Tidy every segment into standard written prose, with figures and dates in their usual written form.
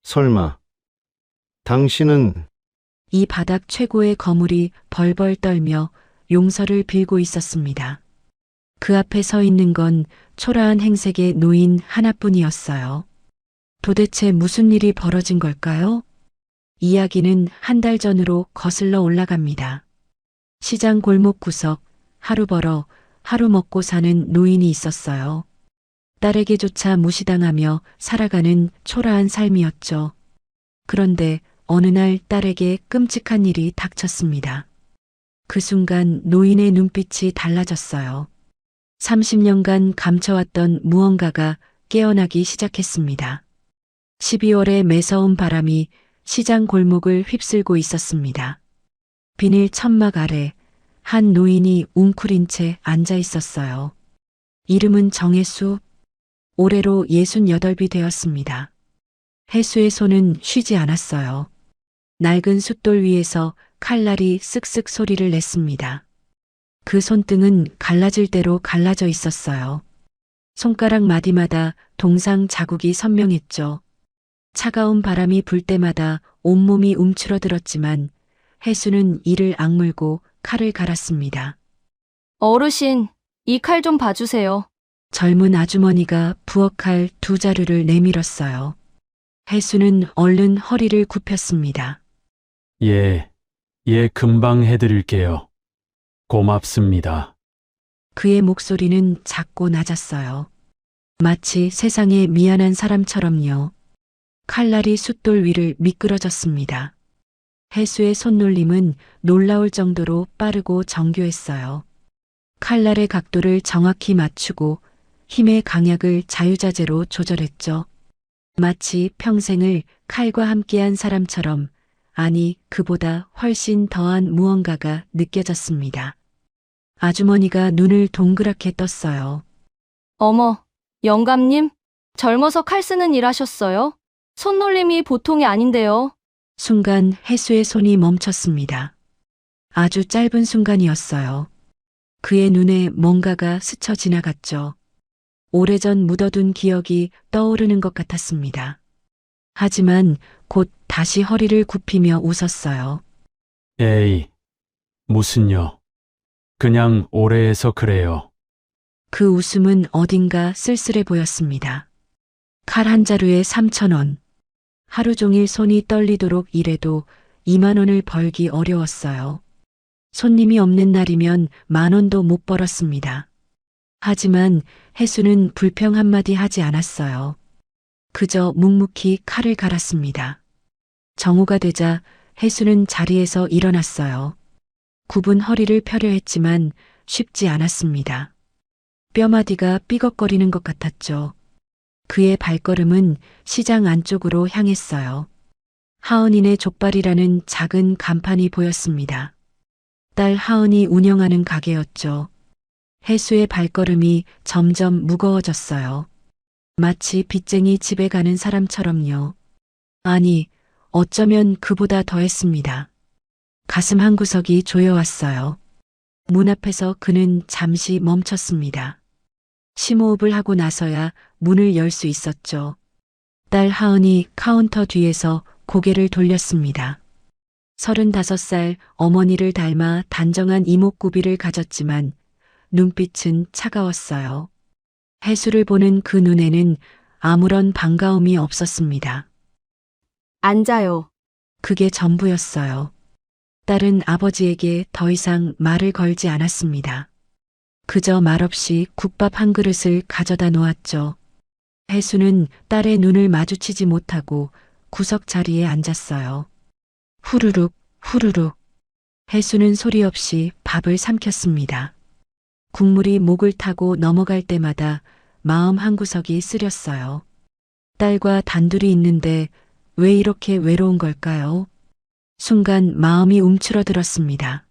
설마, 당신은 이 바닥 최고의 거물이 벌벌 떨며 용서를 빌고 있었습니다. 그 앞에 서 있는 건 초라한 행색의 노인 하나뿐이었어요. 도대체 무슨 일이 벌어진 걸까요? 이야기는 한 달 전으로 거슬러 올라갑니다. 시장 골목 구석, 하루 벌어 하루 먹고 사는 노인이 있었어요. 딸에게조차 무시당하며 살아가는 초라한 삶이었죠. 그런데 어느 날 딸에게 끔찍한 일이 닥쳤습니다. 그 순간 노인의 눈빛이 달라졌어요. 30년간 감춰왔던 무언가가 깨어나기 시작했습니다. 12월의 매서운 바람이 시장 골목을 휩쓸고 있었습니다. 비닐 천막 아래 한 노인이 웅크린 채 앉아 있었어요. 이름은 정혜수, 올해로 68이 되었습니다. 혜수의 손은 쉬지 않았어요. 낡은 숫돌 위에서 칼날이 쓱쓱 소리를 냈습니다. 그 손등은 갈라질 대로 갈라져 있었어요. 손가락 마디마다 동상 자국이 선명했죠. 차가운 바람이 불 때마다 온몸이 움츠러들었지만 혜수는 이를 악물고 칼을 갈았습니다. 어르신, 이 칼 좀 봐주세요. 젊은 아주머니가 부엌칼 두 자루를 내밀었어요. 혜수는 얼른 허리를 굽혔습니다. 예, 금방 해드릴게요. 고맙습니다. 그의 목소리는 작고 낮았어요. 마치 세상에 미안한 사람처럼요. 칼날이 숫돌 위를 미끄러졌습니다. 혜수의 손놀림은 놀라울 정도로 빠르고 정교했어요. 칼날의 각도를 정확히 맞추고 힘의 강약을 자유자재로 조절했죠. 마치 평생을 칼과 함께한 사람처럼, 아니 그보다 훨씬 더한 무언가가 느껴졌습니다. 아주머니가 눈을 동그랗게 떴어요. 어머, 영감님, 젊어서 칼 쓰는 일 하셨어요? 손놀림이 보통이 아닌데요. 순간 혜수의 손이 멈췄습니다. 아주 짧은 순간이었어요. 그의 눈에 뭔가가 스쳐 지나갔죠. 오래전 묻어둔 기억이 떠오르는 것 같았습니다. 하지만 곧 다시 허리를 굽히며 웃었어요. 에이, 무슨요. 그냥 오래해서 그래요. 그 웃음은 어딘가 쓸쓸해 보였습니다. 칼 한 자루에 3,000원. 하루 종일 손이 떨리도록 일해도 2만 원을 벌기 어려웠어요. 손님이 없는 날이면 10,000원도 못 벌었습니다. 하지만 혜수는 불평 한마디 하지 않았어요. 그저 묵묵히 칼을 갈았습니다. 정오가 되자 혜수는 자리에서 일어났어요. 굽은 허리를 펴려 했지만 쉽지 않았습니다. 뼈마디가 삐걱거리는 것 같았죠. 그의 발걸음은 시장 안쪽으로 향했어요. 하은이네 족발이라는 작은 간판이 보였습니다. 딸 하은이 운영하는 가게였죠. 혜수의 발걸음이 점점 무거워졌어요. 마치 빚쟁이 집에 가는 사람처럼요. 아니, 어쩌면 그보다 더했습니다. 가슴 한구석이 조여왔어요. 문 앞에서 그는 잠시 멈췄습니다. 심호흡을 하고 나서야 문을 열 수 있었죠. 딸 하은이 카운터 뒤에서 고개를 돌렸습니다. 35살 어머니를 닮아 단정한 이목구비를 가졌지만 눈빛은 차가웠어요. 혜수를 보는 그 눈에는 아무런 반가움이 없었습니다. 앉아요. 그게 전부였어요. 딸은 아버지에게 더 이상 말을 걸지 않았습니다. 그저 말없이 국밥 한 그릇을 가져다 놓았죠. 혜수는 딸의 눈을 마주치지 못하고 구석 자리에 앉았어요. 후루룩, 후루룩. 혜수는 소리 없이 밥을 삼켰습니다. 국물이 목을 타고 넘어갈 때마다 마음 한구석이 쓰렸어요. 딸과 단둘이 있는데 왜 이렇게 외로운 걸까요? 순간 마음이 움츠러들었습니다.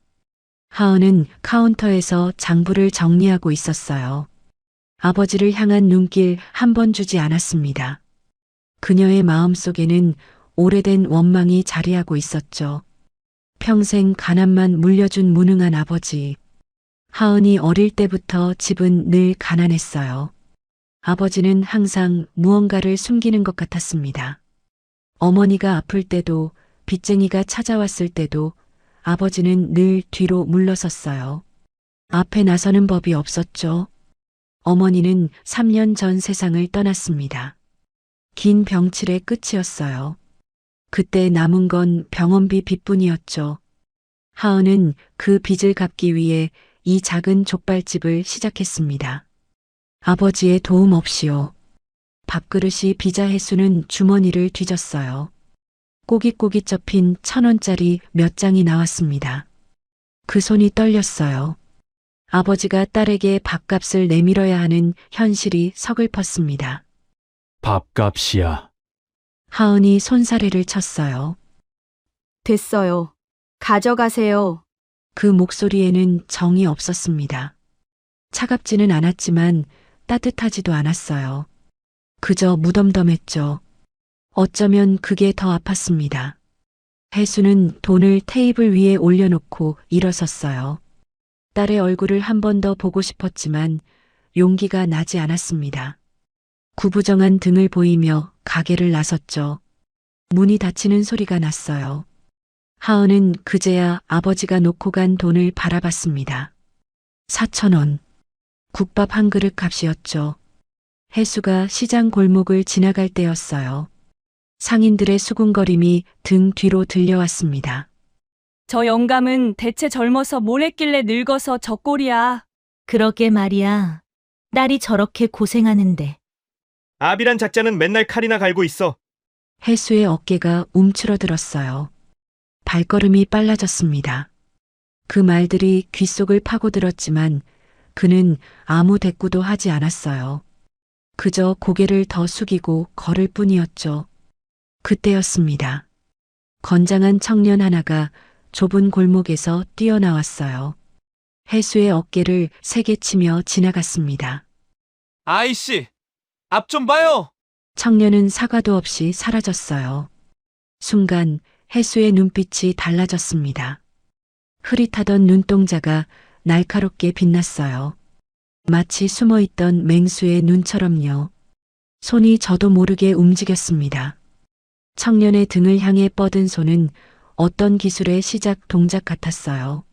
하은은 카운터에서 장부를 정리하고 있었어요. 아버지를 향한 눈길 한 번 주지 않았습니다. 그녀의 마음속에는 오래된 원망이 자리하고 있었죠. 평생 가난만 물려준 무능한 아버지. 하은이 어릴 때부터 집은 늘 가난했어요. 아버지는 항상 무언가를 숨기는 것 같았습니다. 어머니가 아플 때도, 빚쟁이가 찾아왔을 때도 아버지는 늘 뒤로 물러섰어요. 앞에 나서는 법이 없었죠. 어머니는 3년 전 세상을 떠났습니다. 긴 병치레 끝이었어요. 그때 남은 건 병원비 빚뿐이었죠. 하은은 그 빚을 갚기 위해 이 작은 족발집을 시작했습니다. 아버지의 도움 없이요. 밥그릇이 비자 혜수는 주머니를 뒤졌어요. 꼬깃꼬깃 접힌 1,000원짜리 몇 장이 나왔습니다. 그 손이 떨렸어요. 아버지가 딸에게 밥값을 내밀어야 하는 현실이 서글펐습니다. 밥값이야. 하은이 손사래를 쳤어요. 됐어요. 가져가세요. 그 목소리에는 정이 없었습니다. 차갑지는 않았지만 따뜻하지도 않았어요. 그저 무덤덤했죠. 어쩌면 그게 더 아팠습니다. 혜수는 돈을 테이블 위에 올려놓고 일어섰어요. 딸의 얼굴을 한 번 더 보고 싶었지만 용기가 나지 않았습니다. 구부정한 등을 보이며 가게를 나섰죠. 문이 닫히는 소리가 났어요. 하은은 그제야 아버지가 놓고 간 돈을 바라봤습니다. 4,000원. 국밥 한 그릇 값이었죠. 혜수가 시장 골목을 지나갈 때였어요. 상인들의 수군거림이 등 뒤로 들려왔습니다. 저 영감은 대체 젊어서 뭘 했길래 늙어서 저 꼴이야. 그러게 말이야. 딸이 저렇게 고생하는데. 아비란 작자는 맨날 칼이나 갈고 있어. 혜수의 어깨가 움츠러들었어요. 발걸음이 빨라졌습니다. 그 말들이 귓속을 파고들었지만 그는 아무 대꾸도 하지 않았어요. 그저 고개를 더 숙이고 걸을 뿐이었죠. 그때였습니다. 건장한 청년 하나가 좁은 골목에서 뛰어나왔어요. 혜수의 어깨를 세게 치며 지나갔습니다. 아이씨, 앞 좀 봐요. 청년은 사과도 없이 사라졌어요. 순간 혜수의 눈빛이 달라졌습니다. 흐릿하던 눈동자가 날카롭게 빛났어요. 마치 숨어있던 맹수의 눈처럼요. 손이 저도 모르게 움직였습니다. 청년의 등을 향해 뻗은 손은 어떤 기술의 시작 동작 같았어요.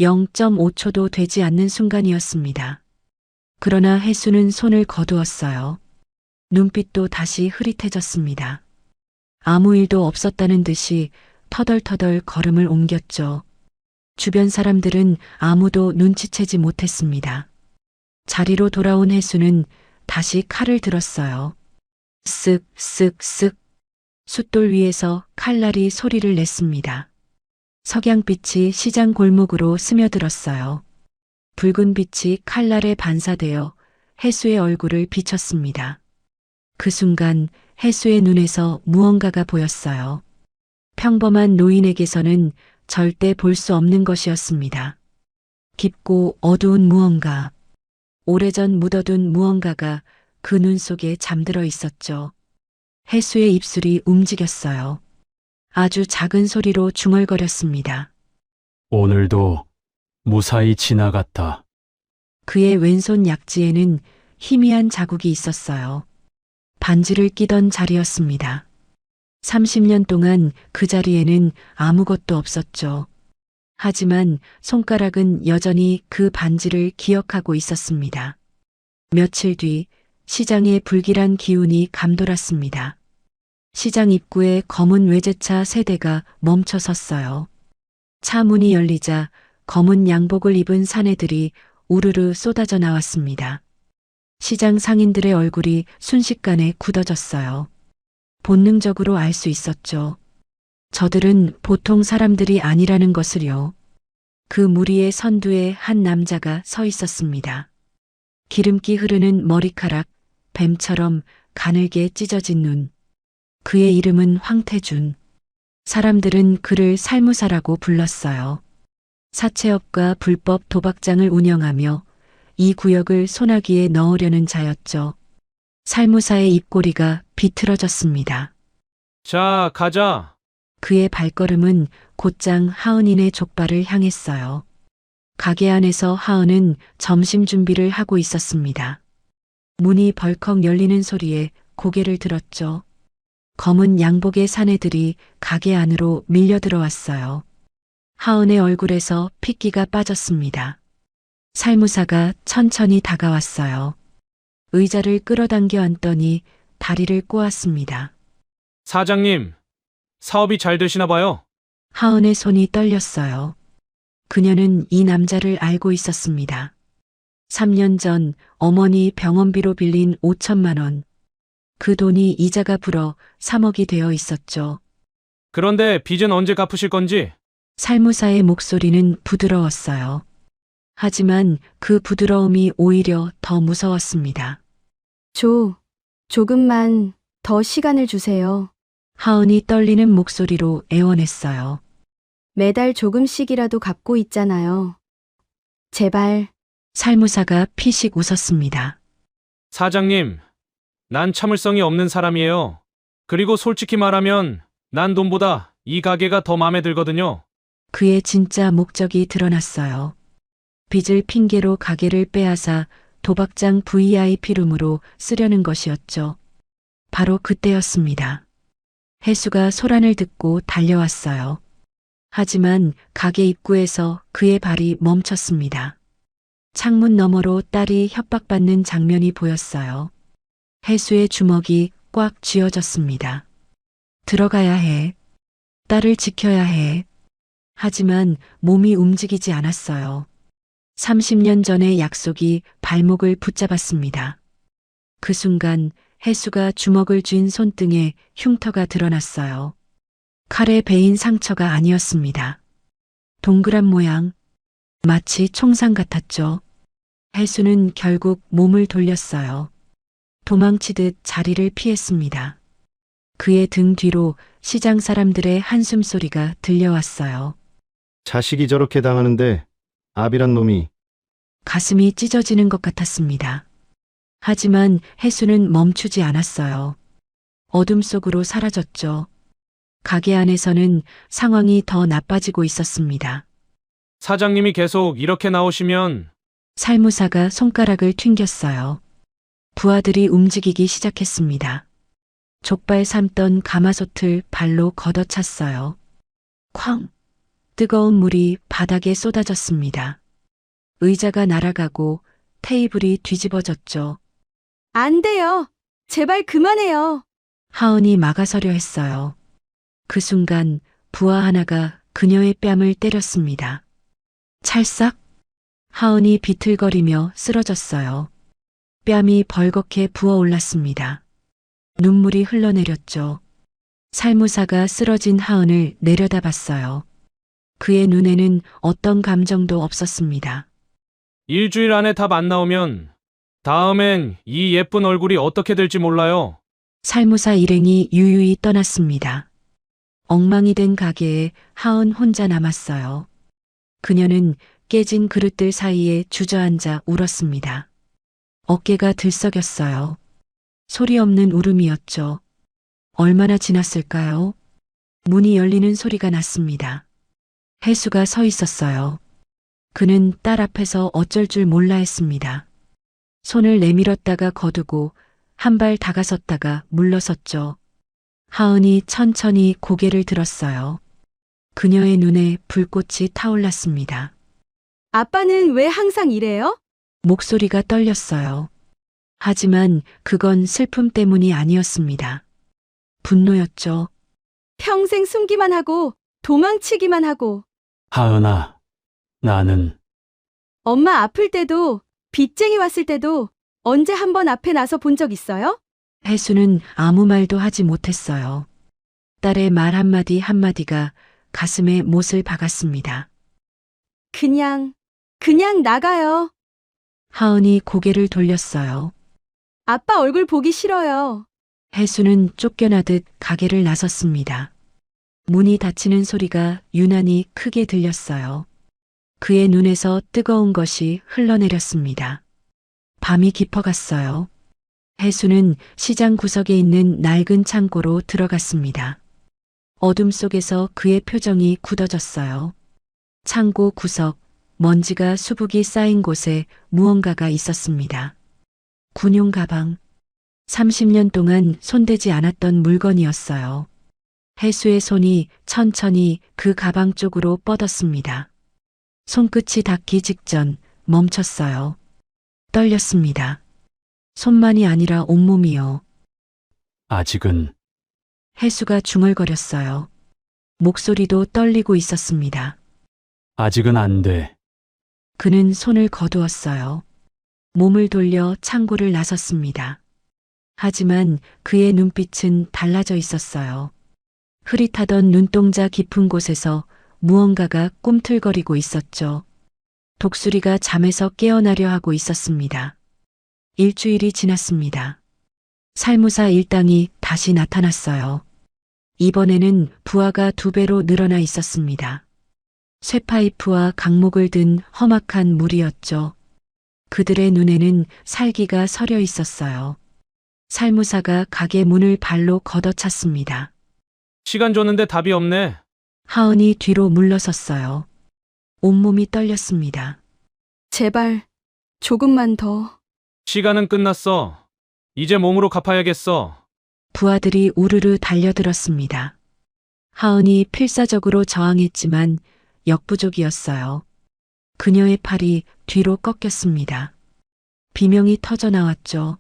0.5초도 되지 않는 순간이었습니다. 그러나 혜수는 손을 거두었어요. 눈빛도 다시 흐릿해졌습니다. 아무 일도 없었다는 듯이 터덜터덜 걸음을 옮겼죠. 주변 사람들은 아무도 눈치채지 못했습니다. 자리로 돌아온 혜수는 다시 칼을 들었어요. 쓱, 쓱, 쓱. 숫돌 위에서 칼날이 소리를 냈습니다. 석양빛이 시장 골목으로 스며들었어요. 붉은 빛이 칼날에 반사되어 혜수의 얼굴을 비쳤습니다. 그 순간 혜수의 눈에서 무언가가 보였어요. 평범한 노인에게서는 절대 볼 수 없는 것이었습니다. 깊고 어두운 무언가, 오래전 묻어둔 무언가가 그 눈 속에 잠들어 있었죠. 혜수의 입술이 움직였어요. 아주 작은 소리로 중얼거렸습니다. 오늘도 무사히 지나갔다. 그의 왼손 약지에는 희미한 자국이 있었어요. 반지를 끼던 자리였습니다. 30년 동안 그 자리에는 아무것도 없었죠. 하지만 손가락은 여전히 그 반지를 기억하고 있었습니다. 며칠 뒤 시장에 불길한 기운이 감돌았습니다. 시장 입구에 검은 외제차 3대가 멈춰 섰어요. 차 문이 열리자 검은 양복을 입은 사내들이 우르르 쏟아져 나왔습니다. 시장 상인들의 얼굴이 순식간에 굳어졌어요. 본능적으로 알 수 있었죠. 저들은 보통 사람들이 아니라는 것을요. 그 무리의 선두에 한 남자가 서 있었습니다. 기름기 흐르는 머리카락, 뱀처럼 가늘게 찢어진 눈. 그의 이름은 황태준. 사람들은 그를 살무사라고 불렀어요. 사채업과 불법 도박장을 운영하며 이 구역을 소나기에 넣으려는 자였죠. 살무사의 입꼬리가 비틀어졌습니다. 자, 가자. 그의 발걸음은 곧장 하은이네 족발을 향했어요. 가게 안에서 하은은 점심 준비를 하고 있었습니다. 문이 벌컥 열리는 소리에 고개를 들었죠. 검은 양복의 사내들이 가게 안으로 밀려 들어왔어요. 하은의 얼굴에서 핏기가 빠졌습니다. 살무사가 천천히 다가왔어요. 의자를 끌어당겨 앉더니 다리를 꼬았습니다. 사장님, 사업이 잘 되시나 봐요. 하은의 손이 떨렸어요. 그녀는 이 남자를 알고 있었습니다. 3년 전 어머니 병원비로 빌린 5천만 원. 그 돈이 이자가 불어 3억이 되어 있었죠. 그런데 빚은 언제 갚으실 건지? 살무사의 목소리는 부드러웠어요. 하지만 그 부드러움이 오히려 더 무서웠습니다. 조금만 더 시간을 주세요. 하은이 떨리는 목소리로 애원했어요. 매달 조금씩이라도 갚고 있잖아요. 제발. 살무사가 피식 웃었습니다. 사장님, 난 참을성이 없는 사람이에요. 그리고 솔직히 말하면 난 돈보다 이 가게가 더 마음에 들거든요. 그의 진짜 목적이 드러났어요. 빚을 핑계로 가게를 빼앗아 도박장 VIP룸으로 쓰려는 것이었죠. 바로 그때였습니다. 혜수가 소란을 듣고 달려왔어요. 하지만 가게 입구에서 그의 발이 멈췄습니다. 창문 너머로 딸이 협박받는 장면이 보였어요. 혜수의 주먹이 꽉 쥐어졌습니다. 들어가야 해. 딸을 지켜야 해. 하지만 몸이 움직이지 않았어요. 30년 전의 약속이 발목을 붙잡았습니다. 그 순간 혜수가 주먹을 쥔 손등에 흉터가 드러났어요. 칼에 베인 상처가 아니었습니다. 동그란 모양, 마치 총상 같았죠. 혜수는 결국 몸을 돌렸어요. 도망치듯 자리를 피했습니다. 그의 등 뒤로 시장 사람들의 한숨소리가 들려왔어요. 자식이 저렇게 당하는데 아비란 놈이. 가슴이 찢어지는 것 같았습니다. 하지만 혜수는 멈추지 않았어요. 어둠 속으로 사라졌죠. 가게 안에서는 상황이 더 나빠지고 있었습니다. 사장님이 계속 이렇게 나오시면 살무사가 손가락을 튕겼어요. 부하들이 움직이기 시작했습니다. 족발 삶던 가마솥을 발로 걷어찼어요. 쾅! 뜨거운 물이 바닥에 쏟아졌습니다. 의자가 날아가고 테이블이 뒤집어졌죠. 안 돼요. 제발 그만해요. 하은이 막아서려 했어요. 그 순간 부하 하나가 그녀의 뺨을 때렸습니다. 찰싹! 하은이 비틀거리며 쓰러졌어요. 뺨이 벌겋게 부어올랐습니다. 눈물이 흘러내렸죠. 살무사가 쓰러진 하은을 내려다봤어요. 그의 눈에는 어떤 감정도 없었습니다. 일주일 안에 답 안 나오면 다음엔 이 예쁜 얼굴이 어떻게 될지 몰라요. 살무사 일행이 유유히 떠났습니다. 엉망이 된 가게에 하은 혼자 남았어요. 그녀는 깨진 그릇들 사이에 주저앉아 울었습니다. 어깨가 들썩였어요. 소리 없는 울음이었죠. 얼마나 지났을까요? 문이 열리는 소리가 났습니다. 혜수가 서 있었어요. 그는 딸 앞에서 어쩔 줄 몰라 했습니다. 손을 내밀었다가 거두고 한 발 다가섰다가 물러섰죠. 하은이 천천히 고개를 들었어요. 그녀의 눈에 불꽃이 타올랐습니다. 아빠는 왜 항상 이래요? 목소리가 떨렸어요. 하지만 그건 슬픔 때문이 아니었습니다. 분노였죠. 평생 숨기만 하고 도망치기만 하고 하은아, 나는 엄마 아플 때도 빚쟁이 왔을 때도 언제 한번 앞에 나서 본 적 있어요? 혜수는 아무 말도 하지 못했어요. 딸의 말 한마디 한마디가 가슴에 못을 박았습니다. 그냥 나가요. 하은이 고개를 돌렸어요. 아빠 얼굴 보기 싫어요. 혜수는 쫓겨나듯 가게를 나섰습니다. 문이 닫히는 소리가 유난히 크게 들렸어요. 그의 눈에서 뜨거운 것이 흘러내렸습니다. 밤이 깊어갔어요. 혜수는 시장 구석에 있는 낡은 창고로 들어갔습니다. 어둠 속에서 그의 표정이 굳어졌어요. 창고 구석, 먼지가 수북이 쌓인 곳에 무언가가 있었습니다. 군용 가방. 30년 동안 손대지 않았던 물건이었어요. 해수의 손이 천천히 그 가방 쪽으로 뻗었습니다. 손끝이 닿기 직전 멈췄어요. 떨렸습니다. 손만이 아니라 온몸이요. 아직은 해수가 중얼거렸어요. 목소리도 떨리고 있었습니다. 아직은 안 돼. 그는 손을 거두었어요. 몸을 돌려 창고를 나섰습니다. 하지만 그의 눈빛은 달라져 있었어요. 흐릿하던 눈동자 깊은 곳에서 무언가가 꿈틀거리고 있었죠. 독수리가 잠에서 깨어나려 하고 있었습니다. 일주일이 지났습니다. 살무사 일당이 다시 나타났어요. 이번에는 부하가 2배로 늘어나 있었습니다. 쇠파이프와 강목을 든 험악한 무리였죠. 그들의 눈에는 살기가 서려 있었어요. 살무사가 가게 문을 발로 걷어찼습니다. 시간 줬는데 답이 없네. 하은이 뒤로 물러섰어요. 온몸이 떨렸습니다. 제발, 조금만 더. 시간은 끝났어. 이제 몸으로 갚아야겠어. 부하들이 우르르 달려들었습니다. 하은이 필사적으로 저항했지만 역부족이었어요. 그녀의 팔이 뒤로 꺾였습니다. 비명이 터져 나왔죠.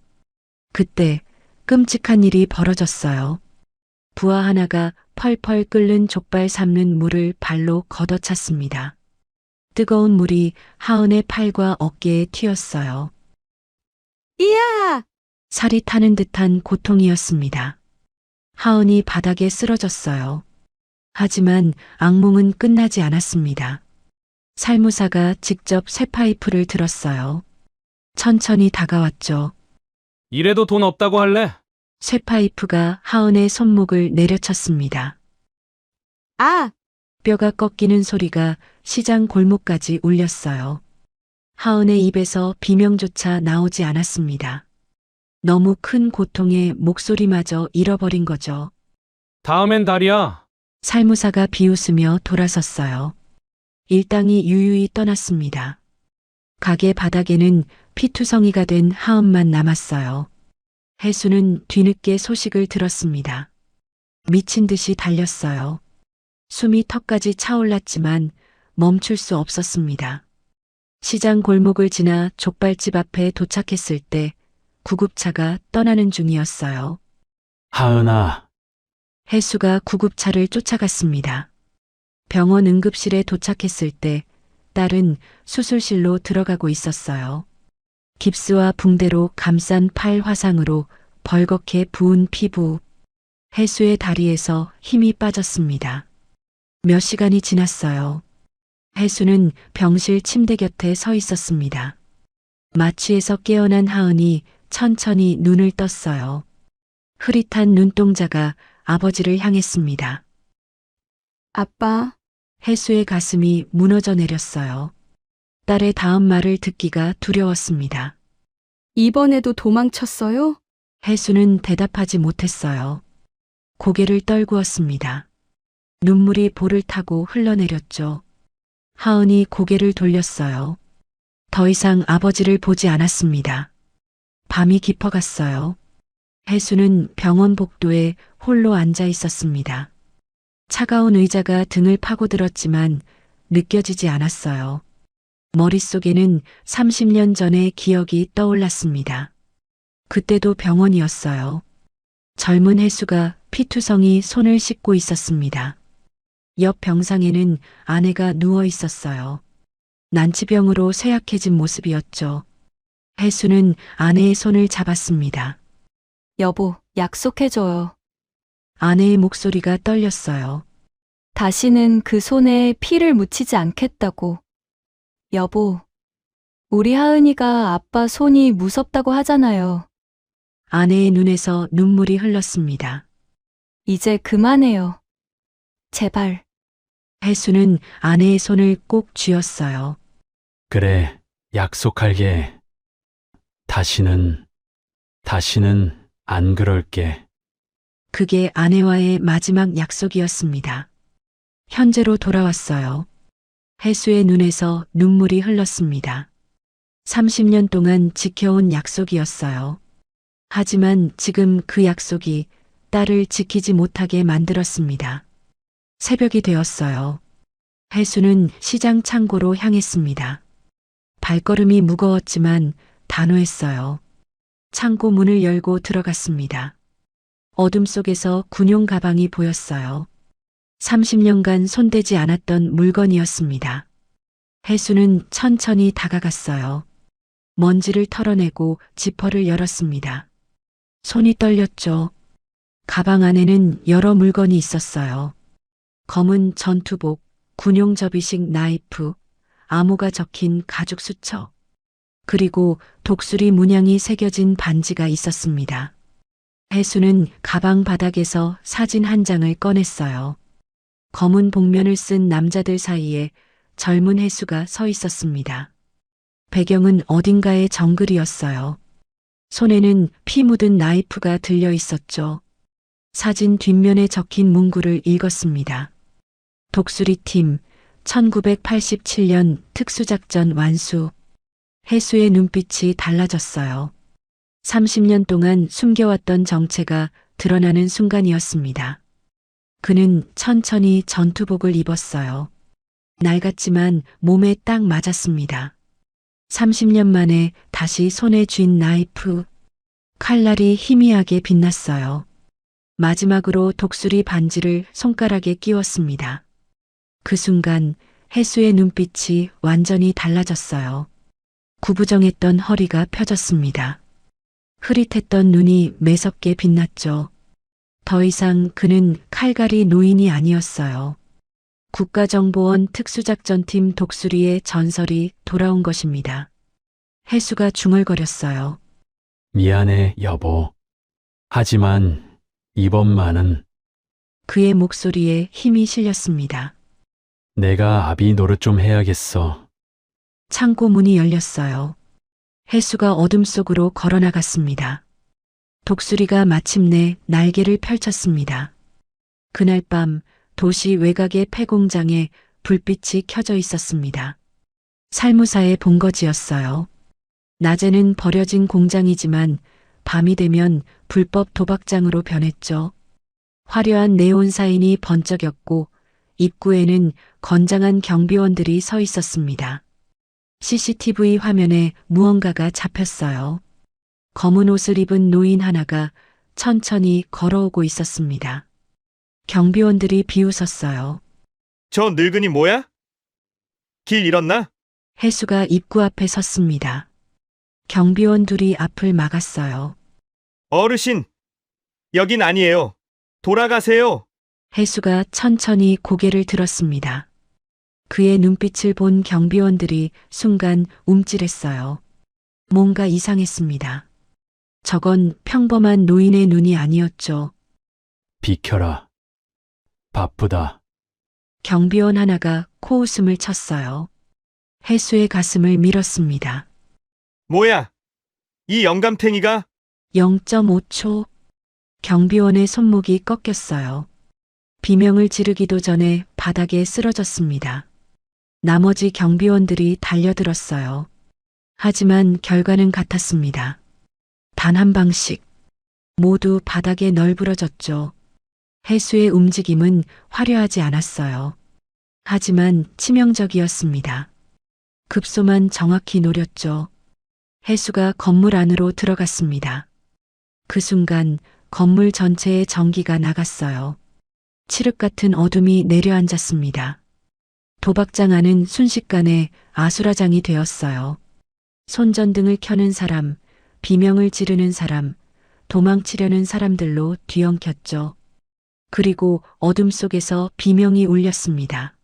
그때 끔찍한 일이 벌어졌어요. 부하 하나가 펄펄 끓는 족발 삶는 물을 발로 걷어찼습니다. 뜨거운 물이 하은의 팔과 어깨에 튀었어요. 이야! 살이 타는 듯한 고통이었습니다. 하은이 바닥에 쓰러졌어요. 하지만 악몽은 끝나지 않았습니다. 살무사가 직접 쇠파이프를 들었어요. 천천히 다가왔죠. 이래도 돈 없다고 할래? 쇠파이프가 하은의 손목을 내려쳤습니다. 아! 뼈가 꺾이는 소리가 시장 골목까지 울렸어요. 하은의 입에서 비명조차 나오지 않았습니다. 너무 큰 고통에 목소리마저 잃어버린 거죠. 다음엔 달이야. 살무사가 비웃으며 돌아섰어요. 일당이 유유히 떠났습니다. 가게 바닥에는 피투성이가 된 하은만 남았어요. 해수는 뒤늦게 소식을 들었습니다. 미친 듯이 달렸어요. 숨이 턱까지 차올랐지만 멈출 수 없었습니다. 시장 골목을 지나 족발집 앞에 도착했을 때 구급차가 떠나는 중이었어요. 하은아, 해수가 구급차를 쫓아갔습니다. 병원 응급실에 도착했을 때 딸은 수술실로 들어가고 있었어요. 깁스와 붕대로 감싼 팔 화상으로 벌겋게 부은 피부. 해수의 다리에서 힘이 빠졌습니다. 몇 시간이 지났어요. 해수는 병실 침대 곁에 서 있었습니다. 마취에서 깨어난 하은이 천천히 눈을 떴어요. 흐릿한 눈동자가 아버지를 향했습니다. 아빠, 해수의 가슴이 무너져 내렸어요. 딸의 다음 말을 듣기가 두려웠습니다. 이번에도 도망쳤어요? 해수는 대답하지 못했어요. 고개를 떨구었습니다. 눈물이 볼을 타고 흘러내렸죠. 하은이 고개를 돌렸어요. 더 이상 아버지를 보지 않았습니다. 밤이 깊어갔어요. 해수는 병원 복도에 홀로 앉아 있었습니다. 차가운 의자가 등을 파고들었지만 느껴지지 않았어요. 머릿속에는 30년 전의 기억이 떠올랐습니다. 그때도 병원이었어요. 젊은 해수가 피투성이 손을 씻고 있었습니다. 옆 병상에는 아내가 누워 있었어요. 난치병으로 쇠약해진 모습이었죠. 해수는 아내의 손을 잡았습니다. 여보, 약속해줘요. 아내의 목소리가 떨렸어요. 다시는 그 손에 피를 묻히지 않겠다고. 여보, 우리 하은이가 아빠 손이 무섭다고 하잖아요. 아내의 눈에서 눈물이 흘렀습니다. 이제 그만해요. 제발. 해수는 아내의 손을 꼭 쥐었어요. 그래, 약속할게. 다시는 안 그럴게. 그게 아내와의 마지막 약속이었습니다. 현재로 돌아왔어요. 해수의 눈에서 눈물이 흘렀습니다. 30년 동안 지켜온 약속이었어요. 하지만 지금 그 약속이 딸을 지키지 못하게 만들었습니다. 새벽이 되었어요. 혜수는 시장 창고로 향했습니다. 발걸음이 무거웠지만 단호했어요. 창고 문을 열고 들어갔습니다. 어둠 속에서 군용 가방이 보였어요. 30년간 손대지 않았던 물건이었습니다. 혜수는 천천히 다가갔어요. 먼지를 털어내고 지퍼를 열었습니다. 손이 떨렸죠. 가방 안에는 여러 물건이 있었어요. 검은 전투복, 군용 접이식 나이프, 암호가 적힌 가죽 수첩, 그리고 독수리 문양이 새겨진 반지가 있었습니다. 혜수는 가방 바닥에서 사진 한 장을 꺼냈어요. 검은 복면을 쓴 남자들 사이에 젊은 혜수가 서 있었습니다. 배경은 어딘가의 정글이었어요. 손에는 피 묻은 나이프가 들려 있었죠. 사진 뒷면에 적힌 문구를 읽었습니다. 독수리팀 1987년 특수작전 완수. 혜수의 눈빛이 달라졌어요. 30년 동안 숨겨왔던 정체가 드러나는 순간이었습니다. 그는 천천히 전투복을 입었어요. 낡았지만 몸에 딱 맞았습니다. 30년 만에 다시 손에 쥔 나이프. 칼날이 희미하게 빛났어요. 마지막으로 독수리 반지를 손가락에 끼웠습니다. 그 순간 혜수의 눈빛이 완전히 달라졌어요. 구부정했던 허리가 펴졌습니다. 흐릿했던 눈이 매섭게 빛났죠. 더 이상 그는 칼갈이 노인이 아니었어요. 국가정보원 특수작전팀 독수리의 전설이 돌아온 것입니다. 혜수가 중얼거렸어요. 미안해, 여보. 하지만 이번만은 그의 목소리에 힘이 실렸습니다. 내가 아비 노릇 좀 해야겠어. 창고 문이 열렸어요. 혜수가 어둠 속으로 걸어나갔습니다. 독수리가 마침내 날개를 펼쳤습니다. 그날 밤 도시 외곽의 폐공장에 불빛이 켜져 있었습니다. 살무사의 본거지였어요. 낮에는 버려진 공장이지만 밤이 되면 불법 도박장으로 변했죠. 화려한 네온 사인이 번쩍였고 입구에는 건장한 경비원들이 서 있었습니다. CCTV 화면에 무언가가 잡혔어요. 검은 옷을 입은 노인 하나가 천천히 걸어오고 있었습니다. 경비원들이 비웃었어요. 저 늙은이 뭐야? 길 잃었나? 혜수가 입구 앞에 섰습니다. 경비원 둘이 앞을 막았어요. 어르신, 여긴 아니에요. 돌아가세요. 혜수가 천천히 고개를 들었습니다. 그의 눈빛을 본 경비원들이 순간 움찔했어요. 뭔가 이상했습니다. 저건 평범한 노인의 눈이 아니었죠. 비켜라. 바쁘다. 경비원 하나가 코웃음을 쳤어요. 혜수의 가슴을 밀었습니다. 뭐야? 이 영감탱이가? 0.5초. 경비원의 손목이 꺾였어요. 비명을 지르기도 전에 바닥에 쓰러졌습니다. 나머지 경비원들이 달려들었어요. 하지만 결과는 같았습니다. 단 한 방씩. 모두 바닥에 널브러졌죠. 혜수의 움직임은 화려하지 않았어요. 하지만 치명적이었습니다. 급소만 정확히 노렸죠. 혜수가 건물 안으로 들어갔습니다. 그 순간 건물 전체의 전기가 나갔어요. 칠흑 같은 어둠이 내려앉았습니다. 도박장 안은 순식간에 아수라장이 되었어요. 손전등을 켜는 사람, 비명을 지르는 사람, 도망치려는 사람들로 뒤엉켰죠. 그리고 어둠 속에서 비명이 울렸습니다.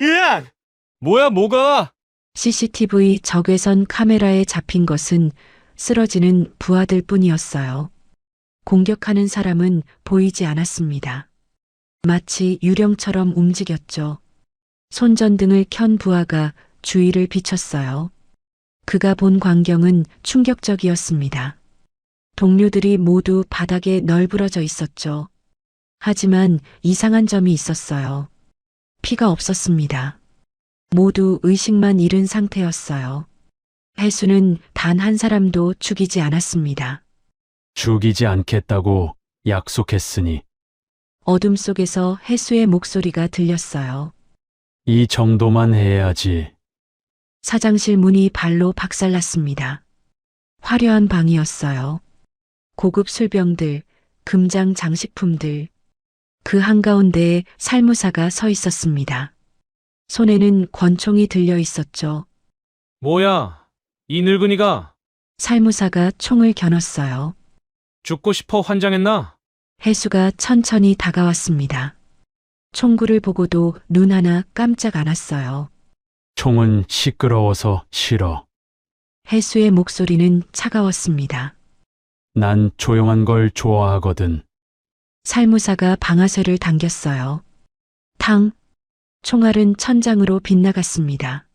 으악! 뭐야, 뭐가? CCTV 적외선 카메라에 잡힌 것은 쓰러지는 부하들 뿐이었어요. 공격하는 사람은 보이지 않았습니다. 마치 유령처럼 움직였죠. 손전등을 켠 부하가 주위를 비췄어요. 그가 본 광경은 충격적이었습니다. 동료들이 모두 바닥에 널브러져 있었죠. 하지만 이상한 점이 있었어요. 피가 없었습니다. 모두 의식만 잃은 상태였어요. 해수는 단 한 사람도 죽이지 않았습니다. 죽이지 않겠다고 약속했으니 어둠 속에서 해수의 목소리가 들렸어요. 이 정도만 해야지. 사장실 문이 발로 박살났습니다. 화려한 방이었어요. 고급 술병들, 금장 장식품들. 그 한가운데에 살무사가 서 있었습니다. 손에는 권총이 들려 있었죠. 뭐야, 이 늙은이가 살무사가 총을 겨눴어요. 죽고 싶어 환장했나? 해수가 천천히 다가왔습니다. 총구를 보고도 눈 하나 깜짝 안 왔어요. 총은 시끄러워서 싫어. 해수의 목소리는 차가웠습니다. 난 조용한 걸 좋아하거든. 살무사가 방아쇠를 당겼어요. 탕! 총알은 천장으로 빗나갔습니다.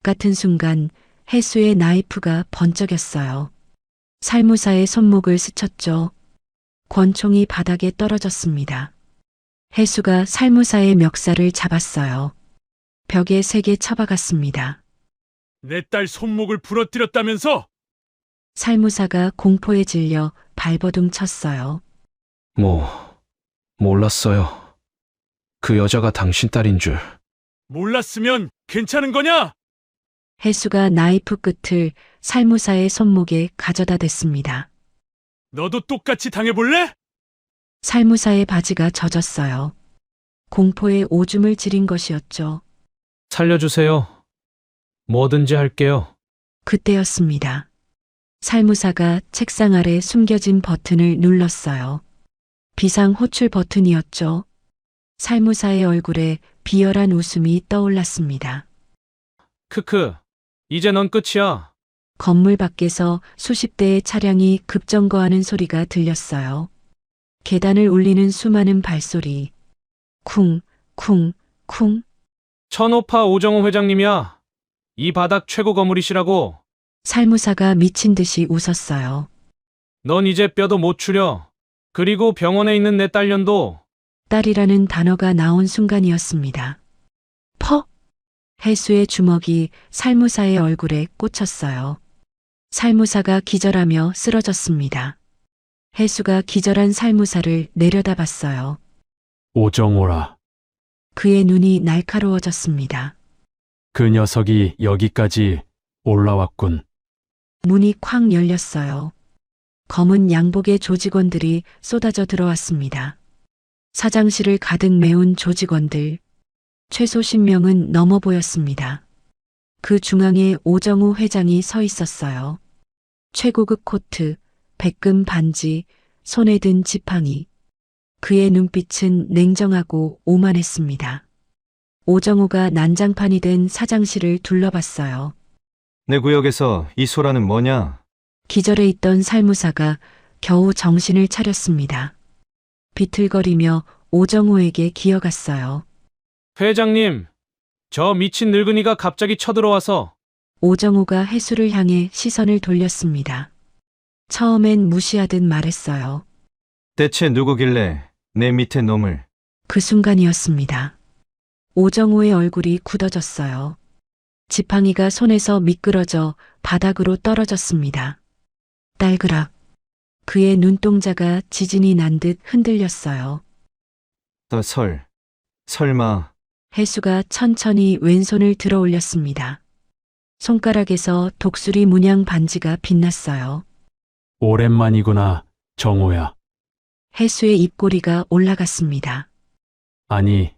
같은 순간 해수의 나이프가 번쩍였어요. 살무사의 손목을 스쳤죠. 권총이 바닥에 떨어졌습니다. 해수가 살무사의 멱살을 잡았어요. 벽에 세게 쳐박았습니다. 내 딸 손목을 부러뜨렸다면서? 살무사가 공포에 질려 발버둥 쳤어요. 몰랐어요. 그 여자가 당신 딸인 줄. 몰랐으면 괜찮은 거냐? 해수가 나이프 끝을 살무사의 손목에 가져다 댔습니다. 너도 똑같이 당해볼래? 살무사의 바지가 젖었어요. 공포에 오줌을 지린 것이었죠. 살려주세요. 뭐든지 할게요. 그때였습니다. 살무사가 책상 아래 숨겨진 버튼을 눌렀어요. 비상 호출 버튼이었죠. 살무사의 얼굴에 비열한 웃음이 떠올랐습니다. 크크, 이제 넌 끝이야. 건물 밖에서 수십 대의 차량이 급정거하는 소리가 들렸어요. 계단을 울리는 수많은 발소리. 쿵, 쿵, 쿵. 천오파 오정호 회장님이야. 이 바닥 최고 거물이시라고. 살무사가 미친 듯이 웃었어요. 넌 이제 뼈도 못 추려. 그리고 병원에 있는 내 딸년도. 딸이라는 단어가 나온 순간이었습니다. 퍽! 해수의 주먹이 살무사의 얼굴에 꽂혔어요. 살무사가 기절하며 쓰러졌습니다. 해수가 기절한 살무사를 내려다봤어요. 오정호라. 그의 눈이 날카로워졌습니다. 그 녀석이 여기까지 올라왔군. 문이 쾅 열렸어요. 검은 양복의 조직원들이 쏟아져 들어왔습니다. 사장실을 가득 메운 조직원들. 최소 10명은 넘어 보였습니다. 그 중앙에 오정우 회장이 서 있었어요. 최고급 코트, 백금 반지, 손에 든 지팡이. 그의 눈빛은 냉정하고 오만했습니다. 오정우가 난장판이 된 사장실을 둘러봤어요. 내 구역에서 이 소라는 뭐냐? 기절해 있던 살무사가 겨우 정신을 차렸습니다. 비틀거리며 오정우에게 기어갔어요. 회장님, 저 미친 늙은이가 갑자기 쳐들어와서. 오정우가 해수를 향해 시선을 돌렸습니다. 처음엔 무시하듯 말했어요. 대체 누구길래 내 밑에 놈을. 그 순간이었습니다. 오정우의 얼굴이 굳어졌어요. 지팡이가 손에서 미끄러져 바닥으로 떨어졌습니다. 딸그락. 그의 눈동자가 지진이 난 듯 흔들렸어요. 설마. 해수가 천천히 왼손을 들어 올렸습니다. 손가락에서 독수리 문양 반지가 빛났어요. 오랜만이구나, 정호야. 해수의 입꼬리가 올라갔습니다. 아니,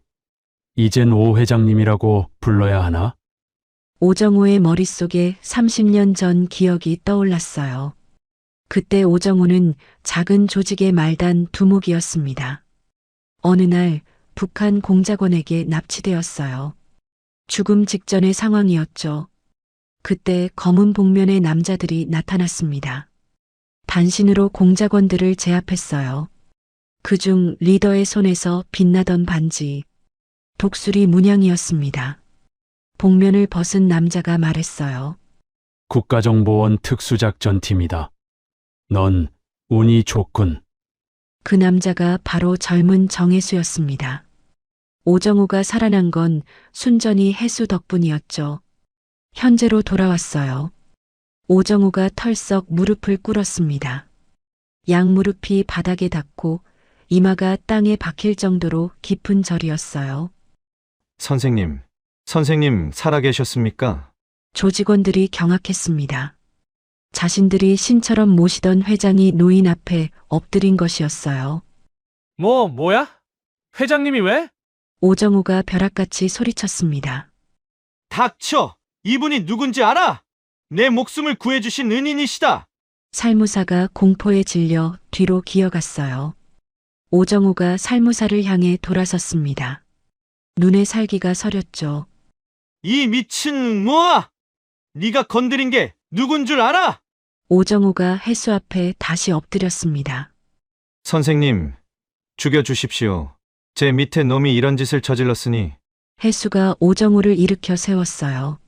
이젠 오 회장님이라고 불러야 하나? 오정우의 머릿속에 30년 전 기억이 떠올랐어요. 그때 오정우는 작은 조직의 말단 두목이었습니다. 어느 날 북한 공작원에게 납치되었어요. 죽음 직전의 상황이었죠. 그때 검은 복면의 남자들이 나타났습니다. 단신으로 공작원들을 제압했어요. 그중 리더의 손에서 빛나던 반지, 독수리 문양이었습니다. 복면을 벗은 남자가 말했어요. 국가정보원 특수작전팀이다. 넌 운이 좋군. 그 남자가 바로 젊은 정혜수였습니다. 오정우가 살아난 건 순전히 해수 덕분이었죠. 현재로 돌아왔어요. 오정우가 털썩 무릎을 꿇었습니다. 양무릎이 바닥에 닿고 이마가 땅에 박힐 정도로 깊은 절이었어요. 선생님 살아계셨습니까? 조직원들이 경악했습니다. 자신들이 신처럼 모시던 회장이 노인 앞에 엎드린 것이었어요. 뭐야? 회장님이 왜? 오정우가 벼락같이 소리쳤습니다. 닥쳐! 이분이 누군지 알아? 내 목숨을 구해주신 은인이시다! 살무사가 공포에 질려 뒤로 기어갔어요. 오정우가 살무사를 향해 돌아섰습니다. 눈에 살기가 서렸죠. 이 미친 모아! 네가 건드린 게 누군 줄 알아? 오정우가 혜수 앞에 다시 엎드렸습니다. 선생님, 죽여주십시오. 제 밑에 놈이 이런 짓을 저질렀으니. 혜수가 오정우를 일으켜 세웠어요.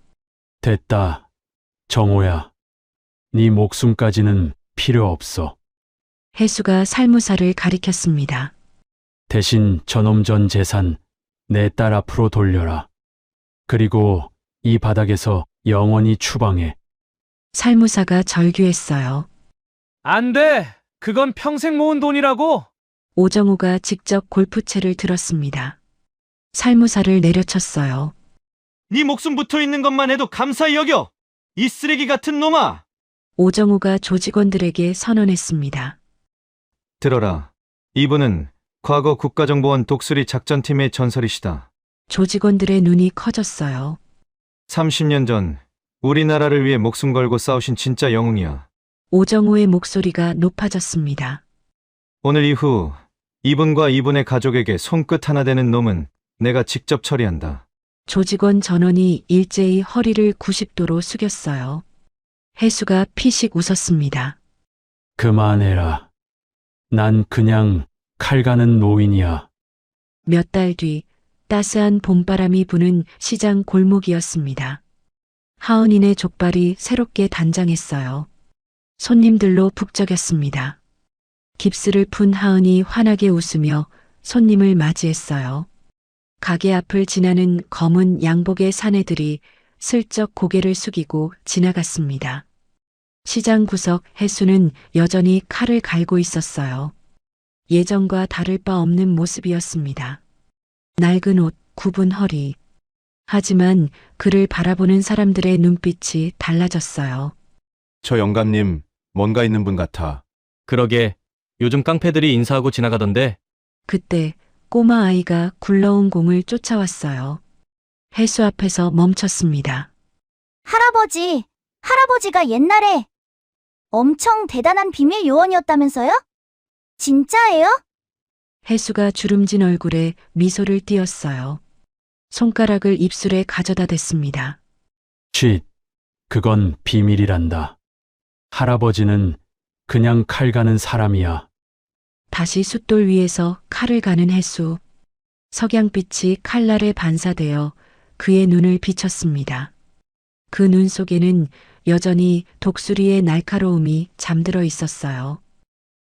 됐다. 정호야. 네 목숨까지는 필요 없어. 혜수가 살무사를 가리켰습니다. 대신 저놈 전 재산 내 딸 앞으로 돌려라. 그리고 이 바닥에서 영원히 추방해. 살무사가 절규했어요. 안 돼! 그건 평생 모은 돈이라고! 오정우가 직접 골프채를 들었습니다. 살무사를 내려쳤어요. 네 목숨 붙어 있는 것만 해도 감사히 여겨! 이 쓰레기 같은 놈아! 오정우가 조직원들에게 선언했습니다. 들어라. 이분은 과거 국가정보원 독수리 작전팀의 전설이시다. 조직원들의 눈이 커졌어요. 30년 전 우리나라를 위해 목숨 걸고 싸우신 진짜 영웅이야. 오정우의 목소리가 높아졌습니다. 오늘 이후 이분과 이분의 가족에게 손끝 하나 되는 놈은 내가 직접 처리한다. 조직원 전원이 일제히 허리를 90도로 숙였어요. 혜수가 피식 웃었습니다. 그만해라. 난 그냥 칼 가는 노인이야. 몇 달 뒤 따스한 봄바람이 부는 시장 골목이었습니다. 하은이네 족발이 새롭게 단장했어요. 손님들로 북적였습니다. 깁스를 푼 하은이 환하게 웃으며 손님을 맞이했어요. 가게 앞을 지나는 검은 양복의 사내들이 슬쩍 고개를 숙이고 지나갔습니다. 시장 구석 혜수는 여전히 칼을 갈고 있었어요. 예전과 다를 바 없는 모습이었습니다. 낡은 옷, 굽은 허리. 하지만 그를 바라보는 사람들의 눈빛이 달라졌어요. 저 영감님, 뭔가 있는 분 같아. 그러게, 요즘 깡패들이 인사하고 지나가던데. 그때 꼬마 아이가 굴러온 공을 쫓아왔어요. 혜수 앞에서 멈췄습니다. 할아버지가 옛날에 엄청 대단한 비밀 요원이었다면서요? 진짜예요? 혜수가 주름진 얼굴에 미소를 띄었어요. 손가락을 입술에 가져다 댔습니다. 쉿. 그건 비밀이란다. 할아버지는 그냥 칼 가는 사람이야. 다시 숫돌 위에서 칼을 가는 혜수. 석양빛이 칼날에 반사되어 그의 눈을 비쳤습니다. 그 눈 속에는 여전히 독수리의 날카로움이 잠들어 있었어요.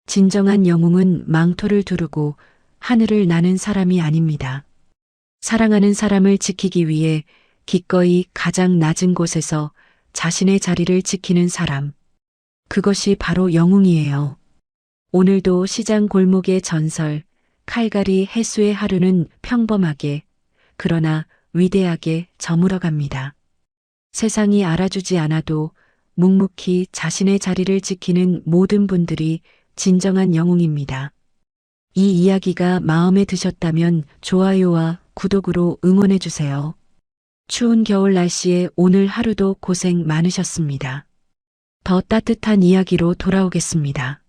진정한 영웅은 망토를 두르고 하늘을 나는 사람이 아닙니다. 사랑하는 사람을 지키기 위해 기꺼이 가장 낮은 곳에서 자신의 자리를 지키는 사람. 그것이 바로 영웅이에요. 오늘도 시장 골목의 전설, 칼갈이 혜수의 하루는 평범하게, 그러나 위대하게 저물어갑니다. 세상이 알아주지 않아도 묵묵히 자신의 자리를 지키는 모든 분들이 진정한 영웅입니다. 이 이야기가 마음에 드셨다면 좋아요와 구독으로 응원해주세요. 추운 겨울 날씨에 오늘 하루도 고생 많으셨습니다. 더 따뜻한 이야기로 돌아오겠습니다.